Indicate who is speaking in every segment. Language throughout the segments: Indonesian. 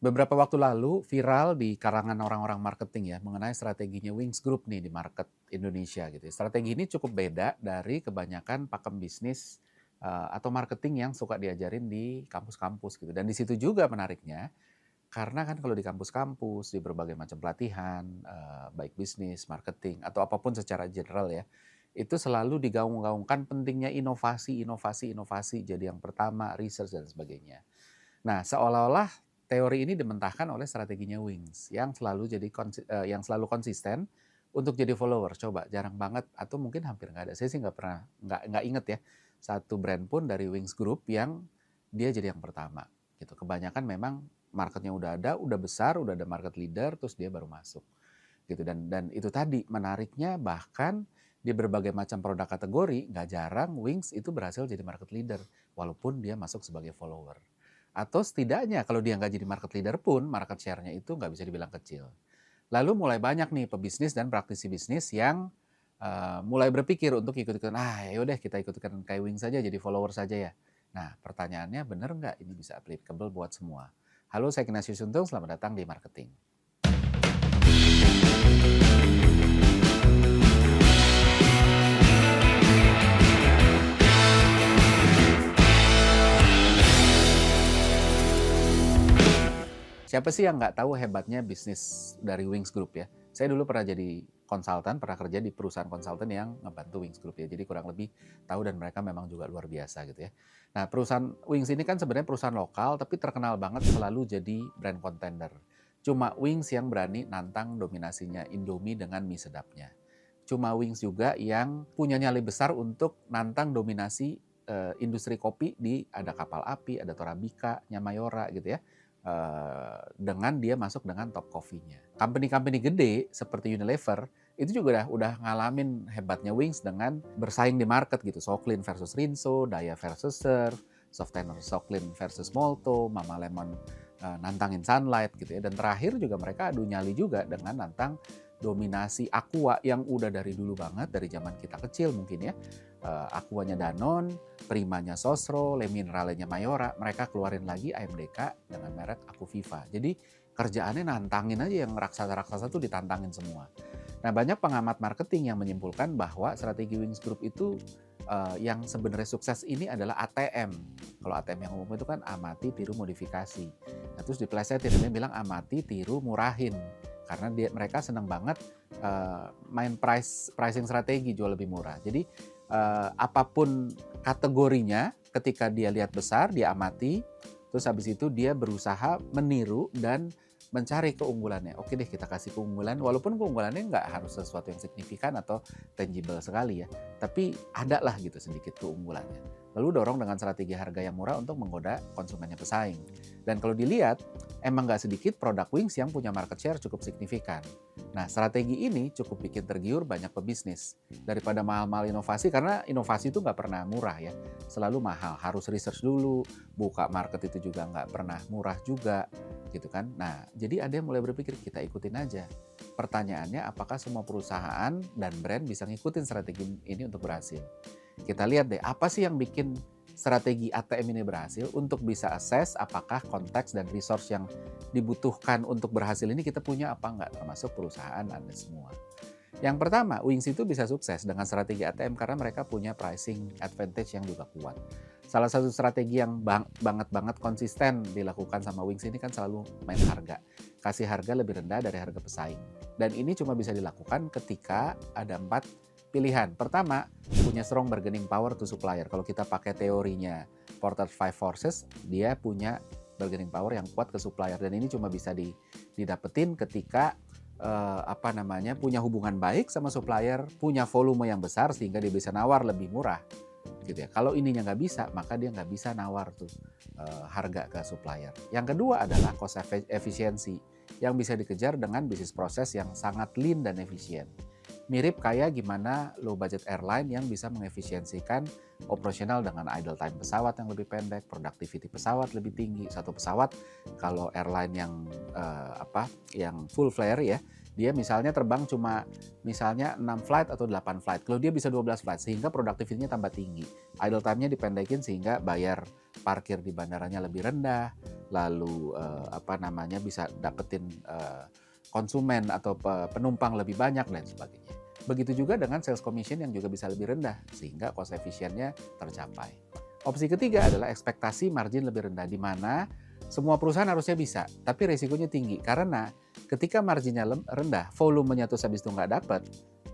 Speaker 1: Beberapa waktu lalu viral di kalangan orang-orang marketing ya mengenai strateginya Wings Group nih di market Indonesia gitu ya. Strategi ini cukup beda dari kebanyakan pakem bisnis atau marketing yang suka diajarin di kampus-kampus gitu. Dan di situ juga menariknya karena kan kalau di kampus-kampus di berbagai macam pelatihan baik bisnis, marketing atau apapun secara general ya, itu selalu digaung-gaungkan pentingnya inovasi, inovasi, inovasi jadi yang pertama, research dan sebagainya. Nah, seolah-olah teori ini dimentahkan oleh strateginya Wings yang selalu konsisten untuk jadi follower. Coba jarang banget atau mungkin hampir nggak ada. Saya sih nggak pernah nggak inget ya satu brand pun dari Wings Group yang dia jadi yang pertama gitu. Kebanyakan memang marketnya udah ada, udah besar, udah ada market leader, terus dia baru masuk gitu. Dan itu tadi menariknya bahkan di berbagai macam produk kategori nggak jarang Wings itu berhasil jadi market leader walaupun dia masuk sebagai follower. Atau setidaknya kalau dia nggak jadi market leader pun, market share-nya itu nggak bisa dibilang kecil. Lalu mulai banyak nih pebisnis dan praktisi bisnis yang mulai berpikir untuk ikut-ikutan, yaudah kita ikutkan kayak Wing saja jadi follower saja ya. Nah pertanyaannya benar nggak ini bisa applicable buat semua? Halo, saya Ignatius Untung, selamat datang di Marketing. Siapa sih yang nggak tahu hebatnya bisnis dari Wings Group ya? Saya dulu pernah jadi konsultan, pernah kerja di perusahaan konsultan yang ngebantu Wings Group ya. Jadi kurang lebih tahu dan mereka memang juga luar biasa gitu ya. Nah, perusahaan Wings ini kan sebenarnya perusahaan lokal tapi terkenal banget selalu jadi brand contender. Cuma Wings yang berani nantang dominasinya Indomie dengan mie sedapnya. Cuma Wings juga yang punya nyali besar untuk nantang dominasi industri kopi di ada Kapal Api, ada Torabika, Nyamayora gitu ya. Dengan dia masuk dengan top coffee-nya. Company-company gede seperti Unilever itu juga udah ngalamin hebatnya Wings dengan bersaing di market gitu. Soclean versus Rinso, Daya versus Surf, Softener Soclean versus Molto, Mama Lemon nantangin Sunlight gitu ya. Dan terakhir juga mereka adu nyali juga dengan nantang dominasi Aqua yang udah dari dulu banget, dari zaman kita kecil mungkin ya. Aquanya Danone, Primanya Sosro, Le Mineralenya Mayora, mereka keluarin lagi AMDK dengan merek Aquaviva. Jadi kerjaannya nantangin aja yang raksasa-raksasa tuh ditantangin semua. Nah, banyak pengamat marketing yang menyimpulkan bahwa strategi Wings Group itu yang sebenarnya sukses ini adalah ATM. Kalau ATM yang umum itu kan amati, tiru, modifikasi. Nah, terus diplesetin, dia bilang amati, tiru, murahin. Karena mereka senang banget main pricing strategi jual lebih murah. Jadi apapun kategorinya, ketika dia lihat besar, dia amati, terus habis itu dia berusaha meniru dan mencari keunggulannya. Oke deh, kita kasih keunggulan, walaupun keunggulannya nggak harus sesuatu yang signifikan atau tangible sekali ya, tapi ada lah gitu sedikit keunggulannya. Lalu dorong dengan strategi harga yang murah untuk menggoda konsumennya pesaing. Dan kalau dilihat, emang nggak sedikit produk Wings yang punya market share cukup signifikan. Nah, strategi ini cukup bikin tergiur banyak pebisnis. Daripada mahal-mahal inovasi, karena inovasi itu nggak pernah murah ya. Selalu mahal, harus research dulu, buka market itu juga nggak pernah murah juga, gitu kan. Nah, jadi ada yang mulai berpikir, kita ikutin aja. Pertanyaannya, apakah semua perusahaan dan brand bisa ngikutin strategi ini untuk berhasil? Kita lihat deh, apa sih yang bikin strategi ATM ini berhasil untuk bisa assess apakah konteks dan resource yang dibutuhkan untuk berhasil ini kita punya apa enggak, termasuk perusahaan Anda semua. Yang pertama, Wings itu bisa sukses dengan strategi ATM karena mereka punya pricing advantage yang juga kuat. Salah satu strategi yang banget konsisten dilakukan sama Wings ini kan selalu main harga. Kasih harga lebih rendah dari harga pesaing. Dan ini cuma bisa dilakukan ketika ada 4 pilihan. Pertama, punya strong bargaining power to supplier. Kalau kita pakai teorinya Porter 5 Forces, dia punya bargaining power yang kuat ke supplier. Dan ini cuma bisa didapetin ketika punya hubungan baik sama supplier, punya volume yang besar sehingga dia bisa nawar lebih murah. Gitu ya. Kalau ininya nggak bisa, maka dia nggak bisa nawar tuh harga ke supplier. Yang kedua adalah cost efficiency yang bisa dikejar dengan bisnis proses yang sangat lean dan efisien. Mirip kayak gimana low budget airline yang bisa mengefisiensikan operasional dengan idle time pesawat yang lebih pendek, productivity pesawat lebih tinggi. Satu pesawat kalau airline yang full flare ya, dia misalnya terbang cuma misalnya 6 flight atau 8 flight. Kalau dia bisa 12 flight sehingga productivity-nya tambah tinggi. idle time-nya dipendekin sehingga bayar parkir di bandaranya lebih rendah, lalu bisa dapetin konsumen atau penumpang lebih banyak dan sebagainya. Begitu juga dengan sales commission yang juga bisa lebih rendah sehingga cost efisiennya tercapai. Opsi ketiga adalah ekspektasi margin lebih rendah, di mana semua perusahaan harusnya bisa, tapi resikonya tinggi karena ketika marginnya rendah, volumenya terus habis itu nggak dapat,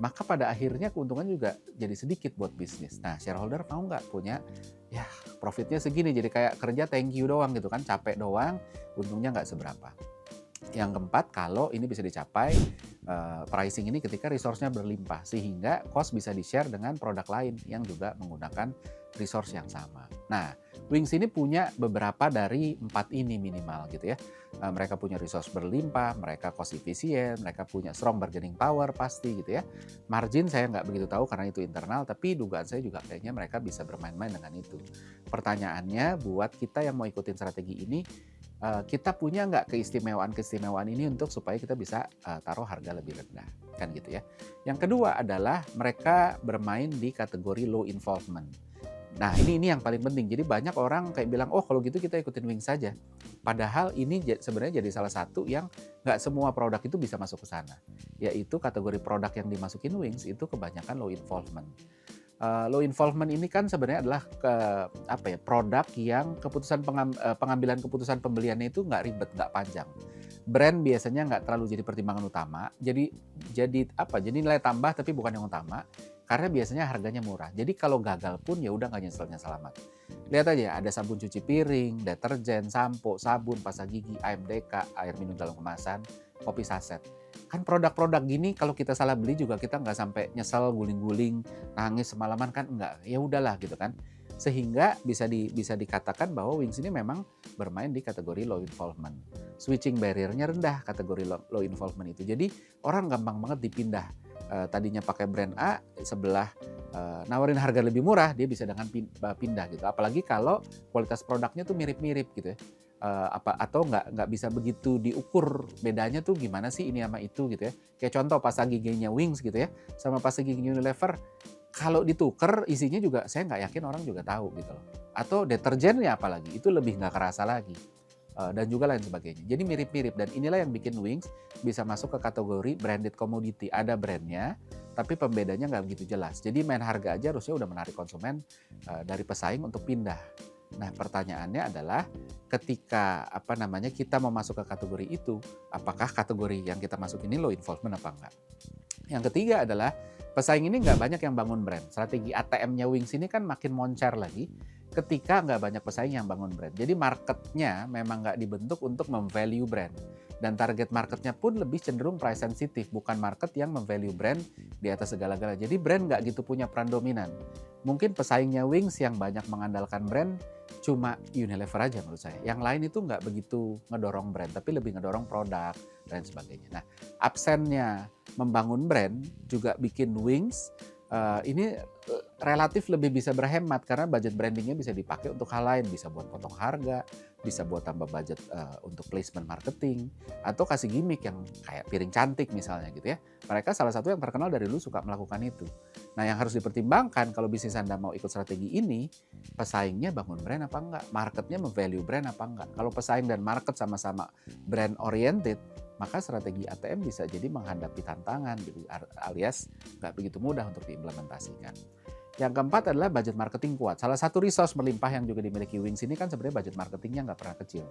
Speaker 1: maka pada akhirnya keuntungan juga jadi sedikit buat bisnis. Nah, shareholder mau nggak punya ya profitnya segini, jadi kayak kerja thank you doang gitu kan, capek doang, untungnya nggak seberapa. Yang keempat, kalau ini bisa dicapai, pricing ini ketika resource-nya berlimpah, sehingga cost bisa di-share dengan produk lain yang juga menggunakan resource yang sama. Nah, Wings ini punya beberapa dari 4 ini minimal gitu ya. Mereka punya resource berlimpah, mereka cost efisien, mereka punya strong bargaining power pasti gitu ya. Margin saya nggak begitu tahu karena itu internal, tapi dugaan saya juga kayaknya mereka bisa bermain-main dengan itu. Pertanyaannya buat kita yang mau ikutin strategi ini, kita punya nggak keistimewaan-keistimewaan ini untuk supaya kita bisa taruh harga lebih rendah, kan gitu ya. Yang kedua adalah mereka bermain di kategori low involvement. Nah ini yang paling penting. Jadi banyak orang kayak bilang, oh kalau gitu kita ikutin Wings saja. Padahal ini sebenarnya jadi salah satu yang nggak semua produk itu bisa masuk ke sana. Yaitu kategori produk yang dimasukin Wings itu kebanyakan low involvement. Low involvement ini kan sebenarnya adalah produk yang pengambilan keputusan pembeliannya itu nggak ribet, nggak panjang. Brand biasanya nggak terlalu jadi pertimbangan utama. Jadi nilai tambah tapi bukan yang utama. Karena biasanya harganya murah. Jadi kalau gagal pun ya udah nggak nyesel-nyesel amat. Lihat aja, ada sabun cuci piring, deterjen, sampo, sabun, pasta gigi, AMDK, air minum dalam kemasan, kopi saset. Kan produk-produk gini kalau kita salah beli juga kita nggak sampai nyesel, guling-guling, nangis semalaman kan enggak. Ya udahlah gitu kan. Sehingga bisa dikatakan bahwa Wings ini memang bermain di kategori low involvement. Switching barrier-nya rendah kategori low involvement itu. Jadi orang gampang banget dipindah. Tadinya pakai brand A, sebelah nawarin harga lebih murah, dia bisa dengan pindah gitu. Apalagi kalau kualitas produknya tuh mirip-mirip gitu ya. Atau nggak bisa begitu diukur bedanya tuh gimana sih ini sama itu gitu ya. Kayak contoh pasta giginya Wings gitu ya, sama pasta gigi Unilever, kalau dituker isinya juga saya nggak yakin orang juga tahu gitu loh. Atau deterjennya apalagi, itu lebih nggak kerasa lagi. Dan juga lain sebagainya. Jadi mirip-mirip dan inilah yang bikin Wings bisa masuk ke kategori branded commodity. Ada brandnya, tapi pembedanya nggak begitu jelas. Jadi main harga aja harusnya udah menarik konsumen dari pesaing untuk pindah. Nah pertanyaannya adalah ketika kita mau masuk ke kategori itu, apakah kategori yang kita masuk ini low involvement apa enggak? Yang ketiga adalah pesaing ini nggak banyak yang bangun brand. Strategi ATM-nya Wings ini kan makin moncar lagi ketika nggak banyak pesaing yang bangun brand. Jadi marketnya memang nggak dibentuk untuk mem-value brand. Dan target marketnya pun lebih cenderung price sensitive, bukan market yang mem-value brand di atas segala-galanya. Jadi brand nggak gitu punya peran dominan. Mungkin pesaingnya Wings yang banyak mengandalkan brand cuma Unilever aja menurut saya. Yang lain itu nggak begitu ngedorong brand, tapi lebih ngedorong produk dan sebagainya. Nah, absennya membangun brand juga bikin Wings ini relatif lebih bisa berhemat karena budget brandingnya bisa dipakai untuk hal lain, bisa buat potong harga, bisa buat tambah budget untuk placement marketing, atau kasih gimmick yang kayak piring cantik misalnya gitu ya. Mereka salah satu yang terkenal dari dulu suka melakukan itu. Nah yang harus dipertimbangkan kalau bisnis Anda mau ikut strategi ini, pesaingnya bangun brand apa enggak, marketnya mem-value brand apa enggak. Kalau pesaing dan market sama-sama brand oriented, maka strategi ATM bisa jadi menghadapi tantangan gitu, alias nggak begitu mudah untuk diimplementasikan. Yang keempat adalah budget marketing kuat. Salah satu resource berlimpah yang juga dimiliki Wings ini kan sebenarnya budget marketingnya nggak pernah kecil.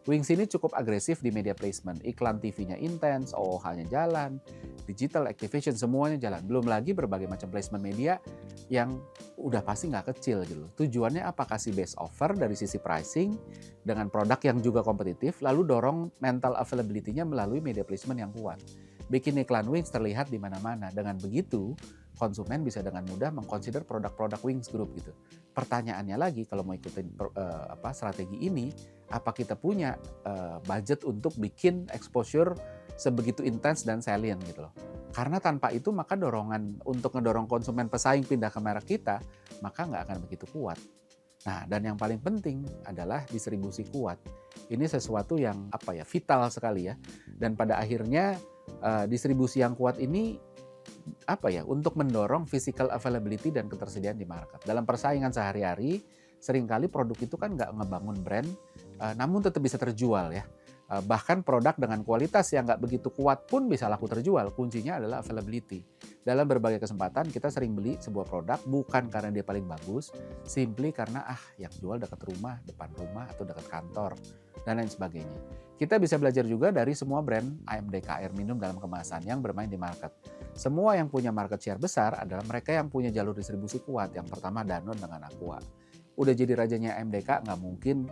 Speaker 1: Wings ini cukup agresif di media placement, iklan TV-nya intens, OOH-nya jalan, digital activation semuanya jalan. Belum lagi berbagai macam placement media yang udah pasti nggak kecil gitu. Tujuannya apa? Kasih best offer dari sisi pricing dengan produk yang juga kompetitif, lalu dorong mental availability-nya melalui media placement yang kuat. Bikin iklan Wings terlihat di mana-mana. Dengan begitu, konsumen bisa dengan mudah mengconsider produk-produk Wings Group gitu. Pertanyaannya lagi kalau mau ikutin strategi ini, apa kita punya budget untuk bikin exposure sebegitu intens dan salient gitu loh. Karena tanpa itu maka dorongan untuk ngedorong konsumen pesaing pindah ke merek kita, maka nggak akan begitu kuat. Nah, dan yang paling penting adalah distribusi kuat. Ini sesuatu yang vital sekali ya. Dan pada akhirnya distribusi yang kuat ini untuk mendorong physical availability dan ketersediaan di market. Dalam persaingan sehari-hari, seringkali produk itu kan nggak ngebangun brand, namun tetap bisa terjual ya. Bahkan produk dengan kualitas yang nggak begitu kuat pun bisa laku terjual. Kuncinya adalah availability. Dalam berbagai kesempatan kita sering beli sebuah produk bukan karena dia paling bagus, simply karena yang jual dekat rumah, depan rumah, atau dekat kantor, dan lain sebagainya. Kita bisa belajar juga dari semua brand AMDK air minum dalam kemasan yang bermain di market. Semua yang punya market share besar adalah mereka yang punya jalur distribusi kuat. Yang pertama Danone dengan Aqua. Udah jadi rajanya AMDK, nggak mungkin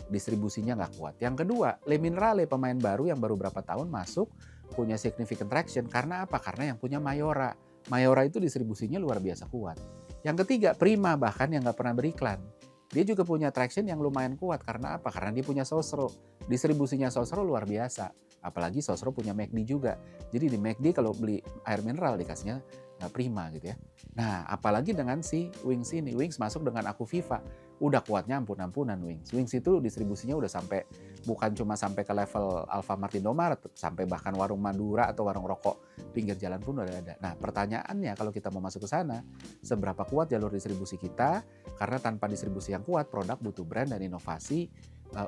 Speaker 1: distribusinya nggak kuat. Yang kedua, Le Minerale, pemain baru yang baru berapa tahun masuk, punya significant traction. Karena apa? Karena yang punya Mayora. Mayora itu distribusinya luar biasa kuat. Yang ketiga, Prima, bahkan yang nggak pernah beriklan. Dia juga punya traction yang lumayan kuat. Karena apa? Karena dia punya Sosro. Distribusinya Sosro luar biasa. Apalagi Sosro punya McD juga. Jadi di McD kalau beli air mineral dikasihnya Prima gitu ya. Nah, apalagi dengan si Wings ini. Wings masuk dengan Aquaviva. Udah kuatnya ampun-ampunan Wings. Wings itu distribusinya udah sampai, bukan cuma sampai ke level Alfamart, Indomaret, sampai bahkan warung Madura atau warung rokok pinggir jalan pun udah ada. Nah, pertanyaannya kalau kita mau masuk ke sana, seberapa kuat jalur distribusi kita? Karena tanpa distribusi yang kuat, produk butuh brand dan inovasi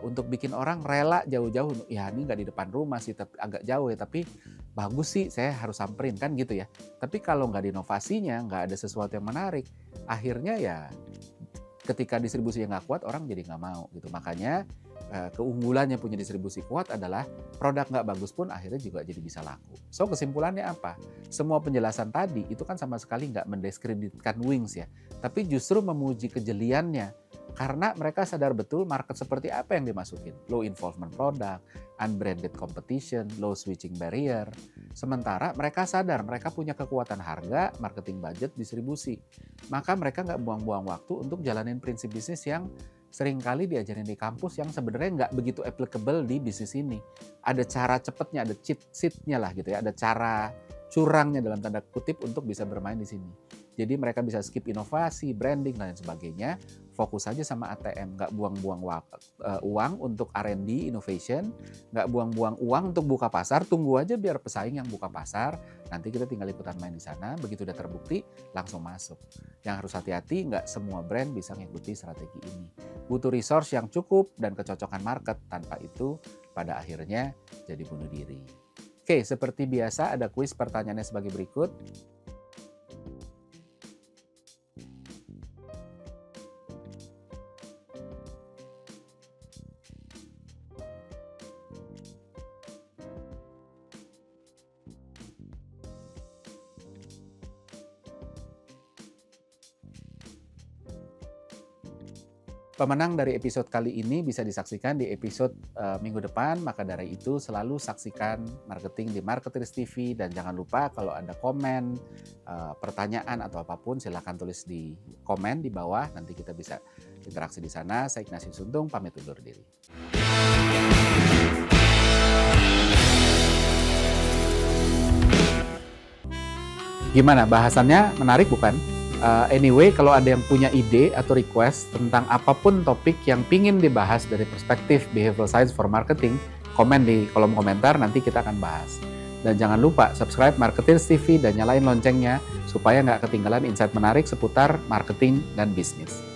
Speaker 1: untuk bikin orang rela jauh-jauh. Ya ini nggak di depan rumah sih, agak jauh ya, tapi bagus sih, saya harus samperin kan gitu ya. Tapi kalau nggak ada inovasinya, nggak ada sesuatu yang menarik, akhirnya ya ketika distribusinya nggak kuat, orang jadi nggak mau gitu. Makanya keunggulannya punya distribusi kuat adalah produk nggak bagus pun akhirnya juga jadi bisa laku. So kesimpulannya apa? Semua penjelasan tadi itu kan sama sekali nggak mendiskreditkan Wings ya, tapi justru memuji kejeliannya. Karena mereka sadar betul market seperti apa yang dimasukin. Low involvement product, unbranded competition, low switching barrier. Sementara mereka sadar mereka punya kekuatan harga, marketing budget, distribusi. Maka mereka nggak buang-buang waktu untuk jalanin prinsip bisnis yang seringkali diajarin di kampus yang sebenarnya nggak begitu applicable di bisnis ini. Ada cara cepatnya, ada cheat sheet-nya lah gitu ya, ada cara curangnya dalam tanda kutip untuk bisa bermain di sini. Jadi mereka bisa skip inovasi, branding, dan lain sebagainya. Fokus aja sama ATM, nggak buang-buang uang untuk R&D, innovation, nggak buang-buang uang untuk buka pasar, tunggu aja biar pesaing yang buka pasar, nanti kita tinggal ikutan main di sana, begitu udah terbukti, langsung masuk. Yang harus hati-hati, nggak semua brand bisa mengikuti strategi ini. Butuh resource yang cukup dan kecocokan market, tanpa itu pada akhirnya jadi bunuh diri. Oke, seperti biasa ada kuis, pertanyaannya sebagai berikut. Pemenang dari episode kali ini bisa disaksikan di episode minggu depan, maka dari itu selalu saksikan Marketing di Marketers TV, dan jangan lupa kalau ada komen, pertanyaan atau apapun silahkan tulis di komen di bawah, nanti kita bisa interaksi di sana. Saya Ignatius Untung, pamit undur diri. Gimana, bahasannya menarik bukan? Anyway, kalau ada yang punya ide atau request tentang apapun topik yang pingin dibahas dari perspektif behavioral science for marketing, komen di kolom komentar, nanti kita akan bahas. Dan jangan lupa subscribe Marketers TV dan nyalain loncengnya supaya nggak ketinggalan insight menarik seputar marketing dan bisnis.